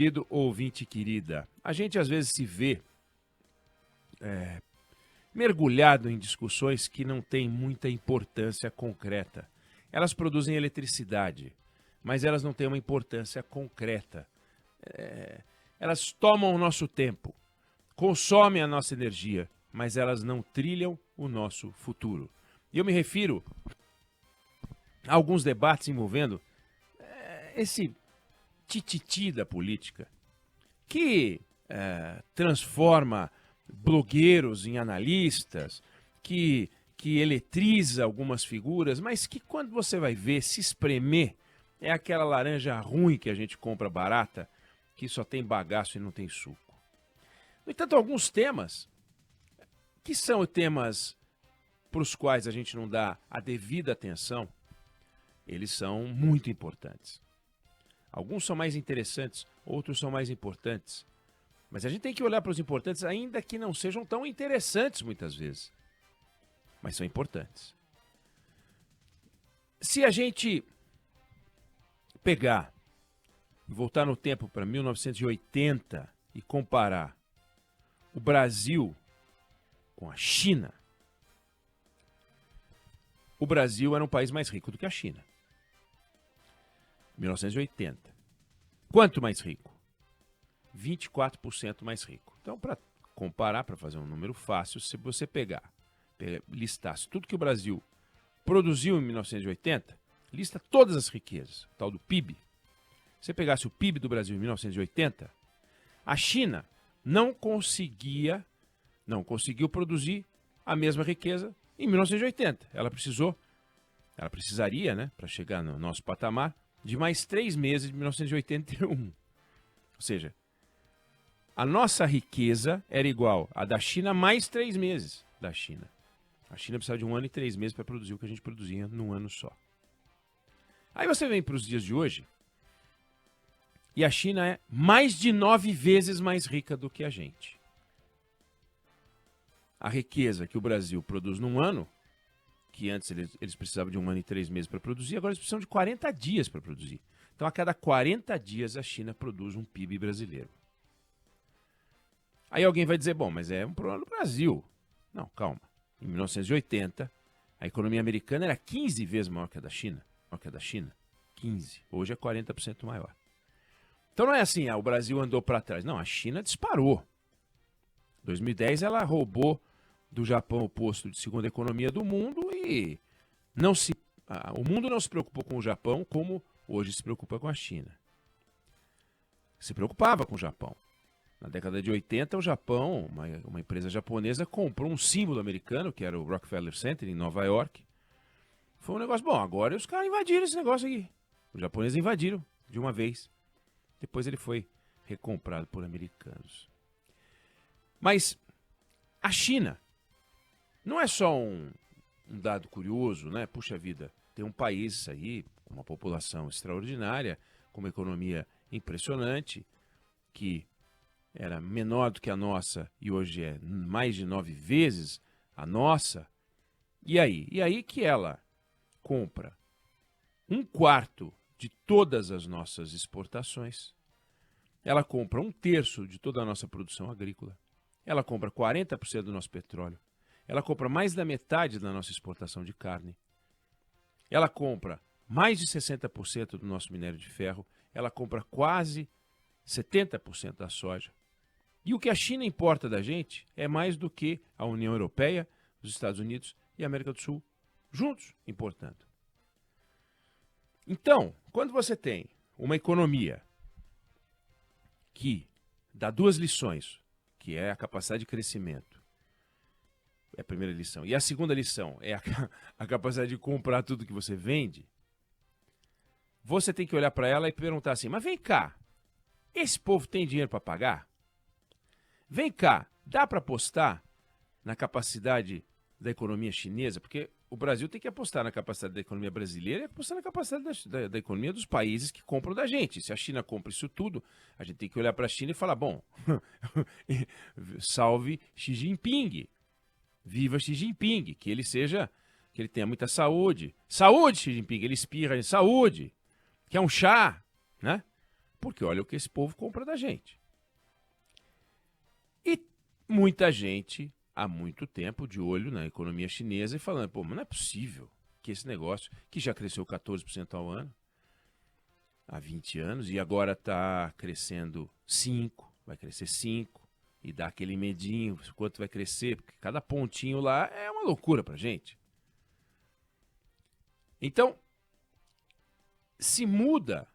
Querido ouvinte querida, a gente às vezes se vê mergulhado em discussões que não têm muita importância concreta. Elas produzem eletricidade, mas elas não têm uma importância concreta. Elas tomam o nosso tempo, consomem a nossa energia, mas elas não trilham o nosso futuro. E eu me refiro a alguns debates envolvendo esse tititi da política, que transforma blogueiros em analistas, que eletriza algumas figuras, mas que quando você vai ver, se espremer, é aquela laranja ruim que a gente compra barata, que só tem bagaço e não tem suco. No entanto, alguns temas, que são temas para os quais a gente não dá a devida atenção, eles são muito importantes. Alguns são mais interessantes, outros são mais importantes. Mas a gente tem que olhar para os importantes, ainda que não sejam tão interessantes muitas vezes. Mas são importantes. Se a gente pegar e voltar no tempo para 1980 e comparar o Brasil com a China, o Brasil era um país mais rico do que a China. 1980. Quanto mais rico? 24% mais rico. Então, para comparar, para fazer um número fácil, se você listasse tudo que o Brasil produziu em 1980, lista todas as riquezas, o tal do PIB. Se você pegasse o PIB do Brasil em 1980, a China não conseguiu produzir a mesma riqueza em 1980. Ela precisaria, né, para chegar no nosso patamar, de mais 3 meses de 1981. Ou seja, a nossa riqueza era igual à da China mais 3 meses da China. A China precisava de 1 ano e 3 meses para produzir o que a gente produzia num ano só. Aí você vem para os dias de hoje e a China é mais de 9 vezes mais rica do que a gente. A riqueza que o Brasil produz num ano, que antes eles precisavam de 1 ano e 3 meses para produzir, agora eles precisam de 40 dias para produzir. Então, a cada 40 dias, a China produz um PIB brasileiro. Aí alguém vai dizer, bom, mas é um problema do Brasil. Não, calma. Em 1980, a economia americana era 15 vezes maior que a da China. 15. Hoje é 40% maior. Então não é assim, o Brasil andou para trás. Não, a China disparou. Em 2010, ela roubou do Japão o posto de segunda economia do mundo e o mundo não se preocupou com o Japão como hoje se preocupa com a China. Se preocupava com o Japão. Na década de 80, o Japão, uma empresa japonesa, comprou um símbolo americano, que era o Rockefeller Center, em Nova York. Foi um negócio bom. Agora os caras invadiram esse negócio aqui. Os japoneses invadiram de uma vez. Depois ele foi recomprado por americanos. Mas a China não é só um dado curioso, né? Puxa vida, tem um país aí com uma população extraordinária, com uma economia impressionante, que era menor do que a nossa e hoje é mais de 9 vezes a nossa. E aí? E aí que ela compra 1/4 de todas as nossas exportações. Ela compra 1/3 de toda a nossa produção agrícola. Ela compra 40% do nosso petróleo. Ela compra mais da metade da nossa exportação de carne. Ela compra mais de 60% do nosso minério de ferro. Ela compra quase 70% da soja. E o que a China importa da gente é mais do que a União Europeia, os Estados Unidos e a América do Sul juntos importando. Então, quando você tem uma economia que dá 2 lições, que é a capacidade de crescimento, é a primeira lição, e a segunda lição é a capacidade de comprar tudo que você vende, você tem que olhar para ela e perguntar assim, mas vem cá, esse povo tem dinheiro para pagar? Vem cá, dá para apostar na capacidade da economia chinesa? Porque o Brasil tem que apostar na capacidade da economia brasileira e apostar na capacidade da economia dos países que compram da gente. Se a China compra isso tudo, a gente tem que olhar para a China e falar, bom, salve Xi Jinping, viva Xi Jinping, que ele tenha muita saúde. Saúde, Xi Jinping, ele espirra em saúde, que é um chá, né? porque olha o que esse povo compra da gente. E muita gente, há muito tempo, de olho na economia chinesa e falando, pô, mas não é possível que esse negócio, que já cresceu 14% ao ano, há 20 anos, e agora está crescendo 5%, vai crescer 5%, e dá aquele medinho, quanto vai crescer, porque cada pontinho lá é uma loucura pra gente. Então, se muda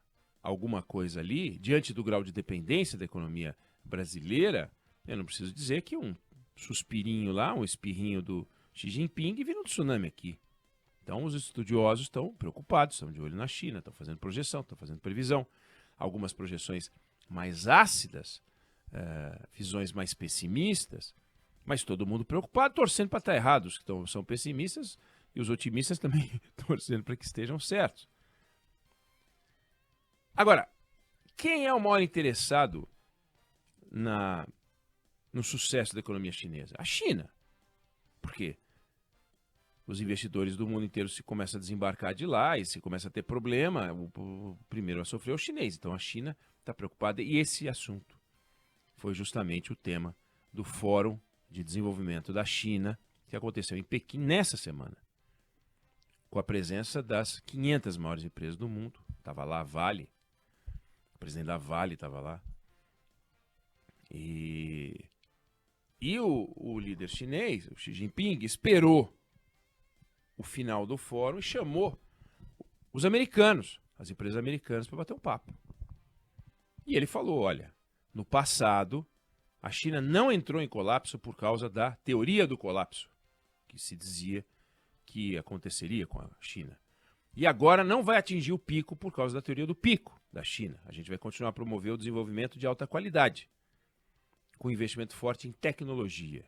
alguma coisa ali, diante do grau de dependência da economia brasileira, eu não preciso dizer que um suspirinho lá, um espirrinho do Xi Jinping vira um tsunami aqui. Então, os estudiosos estão preocupados, estão de olho na China, estão fazendo projeção, estão fazendo previsão. Algumas projeções mais ácidas, visões mais pessimistas, mas todo mundo preocupado, torcendo para estar errado. Os que são pessimistas e os otimistas também torcendo para que estejam certos. Agora, quem é o maior interessado no sucesso da economia chinesa? A China. Por quê? Os investidores do mundo inteiro se começam a desembarcar de lá e se começa a ter problema, o primeiro a sofrer é o chinês. Então a China está preocupada e esse assunto foi justamente o tema do Fórum de Desenvolvimento da China que aconteceu em Pequim nessa semana, com a presença das 500 maiores empresas do mundo. Estava lá a Vale, o presidente da Vale estava lá. E o líder chinês, o Xi Jinping, esperou o final do fórum e chamou os americanos, as empresas americanas, para bater um papo. E ele falou, olha, no passado, a China não entrou em colapso por causa da teoria do colapso, que se dizia que aconteceria com a China. E agora não vai atingir o pico por causa da teoria do pico da China. A gente vai continuar a promover o desenvolvimento de alta qualidade, com investimento forte em tecnologia.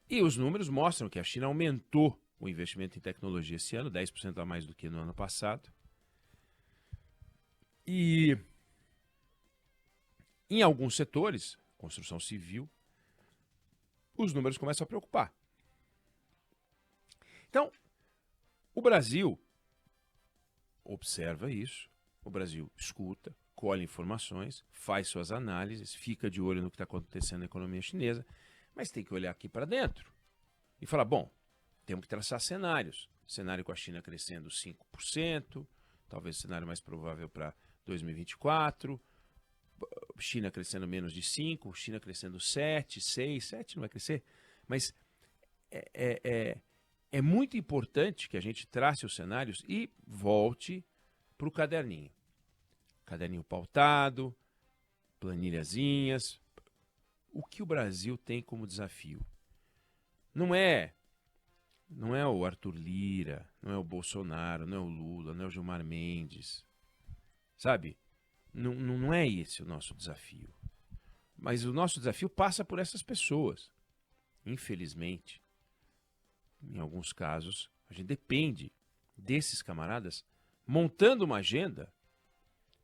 E os números mostram que a China aumentou o investimento em tecnologia esse ano, 10% a mais do que no ano passado. E em alguns setores, construção civil, os números começam a preocupar. Então, o Brasil observa isso, o Brasil escuta, colhe informações, faz suas análises, fica de olho no que está acontecendo na economia chinesa, mas tem que olhar aqui para dentro e falar, bom, temos que traçar cenários. Cenário com a China crescendo 5%, talvez o cenário mais provável para 2024, China crescendo menos de 5%, China crescendo 7%, 6%, 7% não vai crescer, mas é muito importante que a gente trace os cenários e volte para o caderninho. Caderninho pautado, planilhazinhas. O que o Brasil tem como desafio? Não é o Arthur Lira, não é o Bolsonaro, não é o Lula, não é o Gilmar Mendes. Sabe? Não é esse o nosso desafio. Mas o nosso desafio passa por essas pessoas. Infelizmente, em alguns casos, a gente depende desses camaradas montando uma agenda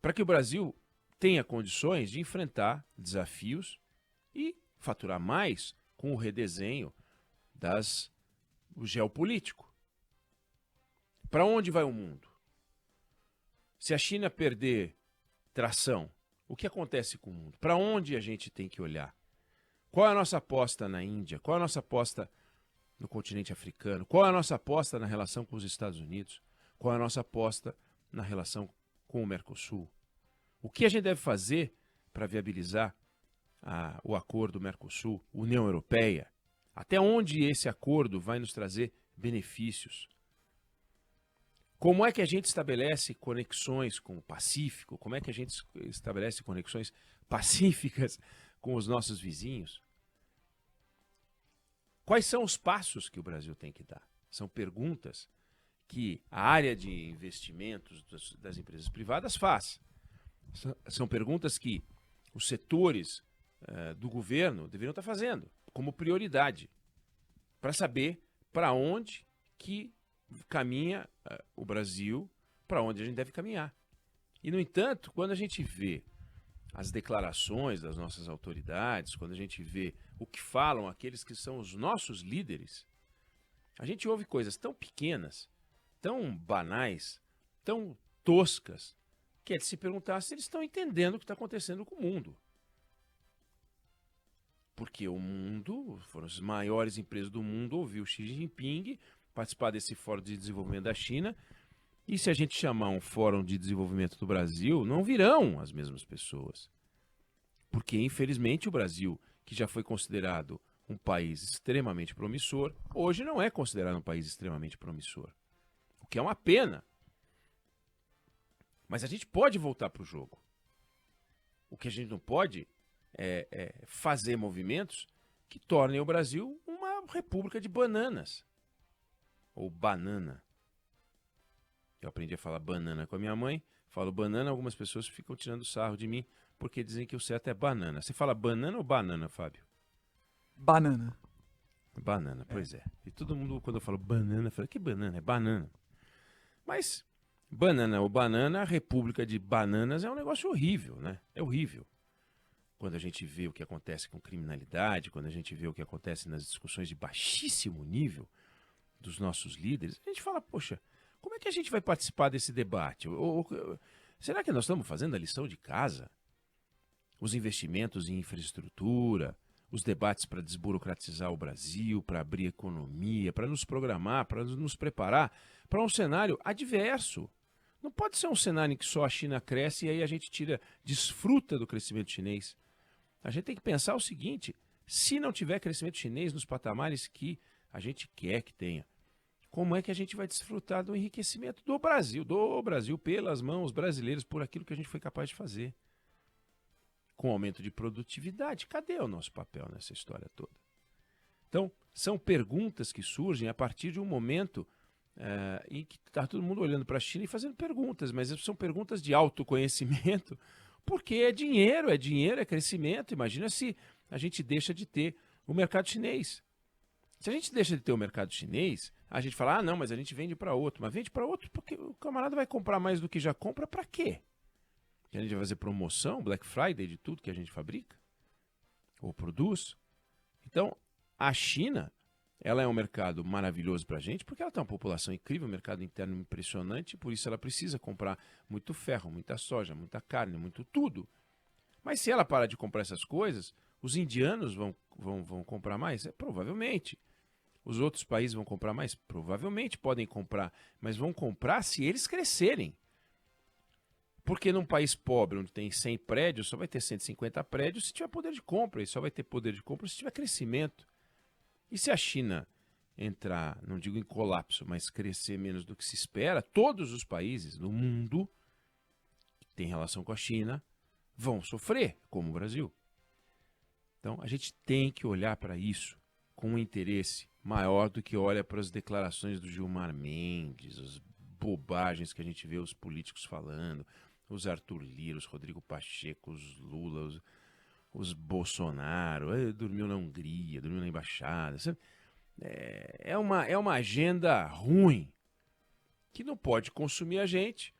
para que o Brasil tenha condições de enfrentar desafios e faturar mais com o redesenho do geopolítico. Para onde vai o mundo? Se a China perder tração, o que acontece com o mundo? Para onde a gente tem que olhar? Qual é a nossa aposta na Índia? Qual é a nossa aposta no continente africano? Qual é a nossa aposta na relação com os Estados Unidos? Qual é a nossa aposta na relação com o Mercosul? O que a gente deve fazer para viabilizar o acordo Mercosul, União Europeia? Até onde esse acordo vai nos trazer benefícios? Como é que a gente estabelece conexões com o Pacífico? Como é que a gente estabelece conexões pacíficas com os nossos vizinhos? Quais são os passos que o Brasil tem que dar? São perguntas que a área de investimentos das empresas privadas faz. São perguntas que os setores do governo deveriam estar fazendo como prioridade para saber para onde que caminha o Brasil, para onde a gente deve caminhar. E, no entanto, quando a gente vê as declarações das nossas autoridades, quando a gente vê o que falam aqueles que são os nossos líderes, a gente ouve coisas tão pequenas, tão banais, tão toscas, que é de se perguntar se eles estão entendendo o que está acontecendo com o mundo. Porque o mundo, foram as maiores empresas do mundo, ouviu Xi Jinping participar desse Fórum de Desenvolvimento da China. E se a gente chamar um Fórum de Desenvolvimento do Brasil, não virão as mesmas pessoas. Porque, infelizmente, o Brasil, que já foi considerado um país extremamente promissor, hoje não é considerado um país extremamente promissor. O que é uma pena. Mas a gente pode voltar para o jogo. O que a gente não pode é fazer movimentos que tornem o Brasil uma república de bananas. Ou banana. Eu aprendi a falar banana com a minha mãe. Falo banana, algumas pessoas ficam tirando sarro de mim porque dizem que o certo é banana. Você fala banana ou banana, Fábio? Banana. Banana, pois é. E todo mundo, quando eu falo banana, fala, que banana? É banana. Mas banana ou banana, a república de bananas é um negócio horrível, né? É horrível. Quando a gente vê o que acontece com criminalidade, quando a gente vê o que acontece nas discussões de baixíssimo nível dos nossos líderes, a gente fala, poxa, como é que a gente vai participar desse debate? Será que nós estamos fazendo a lição de casa? Os investimentos em infraestrutura, os debates para desburocratizar o Brasil, para abrir a economia, para nos programar, para nos preparar para um cenário adverso. Não pode ser um cenário em que só a China cresce e aí a gente desfruta do crescimento chinês. A gente tem que pensar o seguinte, se não tiver crescimento chinês nos patamares que a gente quer que tenha, como é que a gente vai desfrutar do enriquecimento do Brasil pelas mãos brasileiras, por aquilo que a gente foi capaz de fazer? Com aumento de produtividade, cadê o nosso papel nessa história toda? Então, são perguntas que surgem a partir de um momento em que está todo mundo olhando para a China e fazendo perguntas, mas são perguntas de autoconhecimento, porque é dinheiro, é crescimento. Imagina se a gente deixa de ter o mercado chinês. Se a gente deixa de ter o mercado chinês, a gente fala, não, mas a gente vende para outro. Mas vende para outro porque o camarada vai comprar mais do que já compra, para quê? Que a gente vai fazer promoção, Black Friday de tudo que a gente fabrica ou produz. Então, a China, ela é um mercado maravilhoso para a gente, porque ela tem uma população incrível, um mercado interno impressionante, por isso ela precisa comprar muito ferro, muita soja, muita carne, muito tudo. Mas se ela parar de comprar essas coisas, os indianos vão comprar mais? Provavelmente. Os outros países vão comprar mais? Provavelmente podem comprar, mas vão comprar se eles crescerem. Porque num país pobre, onde tem 100 prédios, só vai ter 150 prédios se tiver poder de compra, e só vai ter poder de compra se tiver crescimento. E se a China entrar, não digo em colapso, mas crescer menos do que se espera, todos os países do mundo que têm relação com a China vão sofrer, como o Brasil. Então, a gente tem que olhar para isso com um interesse maior do que olha para as declarações do Gilmar Mendes, as bobagens que a gente vê os políticos falando, os Arthur Lira, os Rodrigo Pacheco, os Lula, os Bolsonaro, dormiu na Hungria, dormiu na embaixada. Sabe? É uma agenda ruim que não pode consumir a gente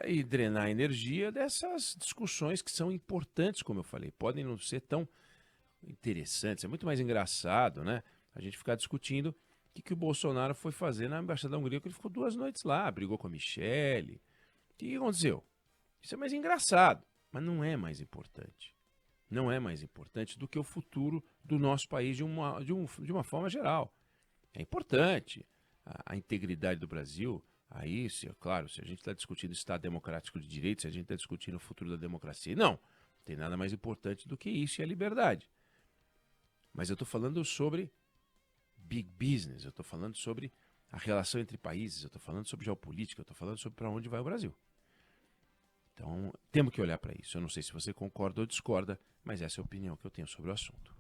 e drenar a energia dessas discussões que são importantes, como eu falei. Podem não ser tão interessantes, é muito mais engraçado, né? A gente ficar discutindo o que o Bolsonaro foi fazer na embaixada da Hungria, que ele ficou 2 noites lá, brigou com a Michelle. O que aconteceu? Isso é mais engraçado, mas não é mais importante. Não é mais importante do que o futuro do nosso país de uma forma geral. É importante a integridade do Brasil. Aí, claro, se a gente está discutindo Estado Democrático de Direito, se a gente está discutindo o futuro da democracia, não tem nada mais importante do que isso e a liberdade. Mas eu estou falando sobre big business, eu estou falando sobre a relação entre países, eu estou falando sobre geopolítica, eu estou falando sobre para onde vai o Brasil. Então, temos que olhar para isso. Eu não sei se você concorda ou discorda, mas essa é a opinião que eu tenho sobre o assunto.